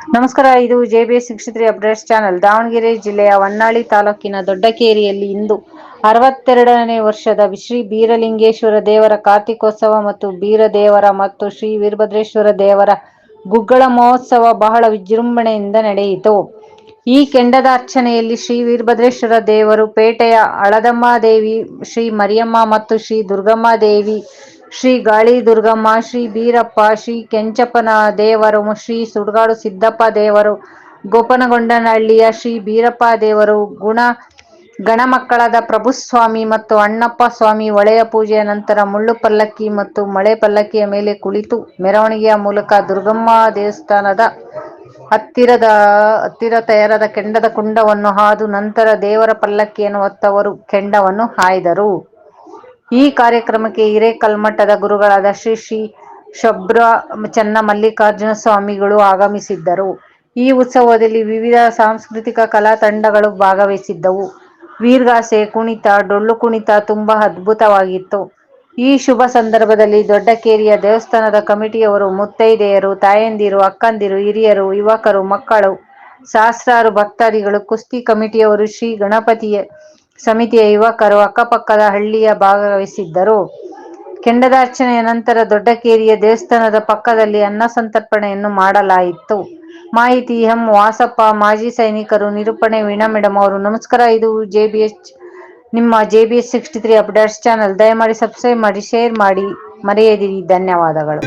ನಮಸ್ಕಾರ. ಇದು JBS 63 updates channel. Davanagere ಜಿಲ್ಲೆಯ ಹೊನ್ನಾಳಿ ತಾಲೂಕಿನ ದೊಡ್ಡಕೇರಿಯಲ್ಲಿ ಇಂದು 62ನೇ ವರ್ಷದ ಶ್ರೀ ಬೀರಲಿಂಗೇಶ್ವರ ದೇವರ ಕಾರ್ತಿಕೋತ್ಸವ ಮತ್ತು ಬೀರದೇವರ ಮತ್ತು ಶ್ರೀ ವೀರಭದ್ರೇಶ್ವರ ದೇವರ ಗುಗ್ಗಳ ಮಹೋತ್ಸವ ಬಹಳ ವಿಜೃಂಭಣೆಯಿಂದ ನಡೆಯಿತು. ಈ ಕೆಂಡದಾರ್ಚನೆಯಲ್ಲಿ ಶ್ರೀ ವೀರಭದ್ರೇಶ್ವರ ದೇವರು, ಪೇಟೆಯ ಹಳದಮ್ಮದೇವಿ, ಶ್ರೀ ಮರಿಯಮ್ಮ ಮತ್ತು ಶ್ರೀ ದುರ್ಗಮ್ಮದೇವಿ, ಶ್ರೀ ಗಾಳಿ ದುರ್ಗಮ್ಮ, ಶ್ರೀ ಬೀರಪ್ಪ, ಶ್ರೀ ಕೆಂಚಪ್ಪನ ದೇವರು, ಶ್ರೀ ಸುಡ್ಗಾಡು ಸಿದ್ದಪ್ಪ ದೇವರು, ಗೋಪನಗೊಂಡನಹಳ್ಳಿಯ ಶ್ರೀ ಬೀರಪ್ಪ ದೇವರು, ಗಣಮಕ್ಕಳದ ಪ್ರಭುಸ್ವಾಮಿ ಮತ್ತು ಅಣ್ಣಪ್ಪ ಸ್ವಾಮಿ ಹೊಳೆಯ ಪೂಜೆಯ ನಂತರ ಮುಳ್ಳು ಪಲ್ಲಕ್ಕಿ ಮತ್ತು ಮಳೆ ಪಲ್ಲಕ್ಕಿಯ ಮೇಲೆ ಕುಳಿತು ಮೆರವಣಿಗೆಯ ಮೂಲಕ ದುರ್ಗಮ್ಮ ದೇವಸ್ಥಾನದ ಹತ್ತಿರ ತಯಾರಾದ ಕೆಂಡದ ಕುಂಡವನ್ನು ಹಾದು ನಂತರ ದೇವರ ಪಲ್ಲಕ್ಕಿಯನ್ನು ಹೊತ್ತವರು ಕೆಂಡವನ್ನು ಹಾಯ್ದರು. ಈ ಕಾರ್ಯಕ್ರಮಕ್ಕೆ ಹಿರೇಕಲ್ಮಠದ ಗುರುಗಳಾದ ಶ್ರೀ ಶ್ರೀ ಶೊಬ್ರ ಚನ್ನ ಮಲ್ಲಿಕಾರ್ಜುನ ಸ್ವಾಮಿಗಳು ಆಗಮಿಸಿದ್ದರು. ಈ ಉತ್ಸವದಲ್ಲಿ ವಿವಿಧ ಸಾಂಸ್ಕೃತಿಕ ಕಲಾ ತಂಡಗಳು ಭಾಗವಹಿಸಿದ್ದವು. ವೀರಗಾಸೆ, ಕುಣಿತ, ಡೊಳ್ಳು ಕುಣಿತ ತುಂಬಾ ಅದ್ಭುತವಾಗಿತ್ತು. ಈ ಶುಭ ಸಂದರ್ಭದಲ್ಲಿ ದೊಡ್ಡಕೇರಿಯ ದೇವಸ್ಥಾನದ ಕಮಿಟಿಯವರು, ಮುತ್ತೈದೆಯರು, ತಾಯಂದಿರು, ಅಕ್ಕಂದಿರು, ಹಿರಿಯರು, ಯುವಕರು, ಮಕ್ಕಳು, ಸಹಸ್ರಾರು ಭಕ್ತಾದಿಗಳು, ಕುಸ್ತಿ ಕಮಿಟಿಯವರು, ಶ್ರೀ ಗಣಪತಿ ಸಮಿತಿಯ ಯುವಕರು, ಅಕ್ಕಪಕ್ಕದ ಹಳ್ಳಿಯ ಭಾಗವಹಿಸಿದ್ದರು. ಕೆಂಡದಾರ್ಚನೆಯ ನಂತರ ದೊಡ್ಡಕೇರಿಯ ದೇವಸ್ಥಾನದ ಪಕ್ಕದಲ್ಲಿ ಅನ್ನಸಂತರ್ಪಣೆಯನ್ನು ಮಾಡಲಾಯಿತು. ಮಾಹಿತಿ ಎಂ. ವಾಸಪ್ಪ, ಮಾಜಿ ಸೈನಿಕರು. ನಿರೂಪಣೆ ವೀಣಾ ಮೇಡಂ ಅವರು. ನಮಸ್ಕಾರ. ಇದು ನಿಮ್ಮ JBS 63 ಅಪ್ಡೇಟ್ಸ್ ಚಾನೆಲ್. ದಯಮಾಡಿ ಸಬ್ಸ್ಕ್ರೈಬ್ ಮಾಡಿ, ಶೇರ್ ಮಾಡಿ ಮರೆಯದಿರಿ. ಧನ್ಯವಾದಗಳು.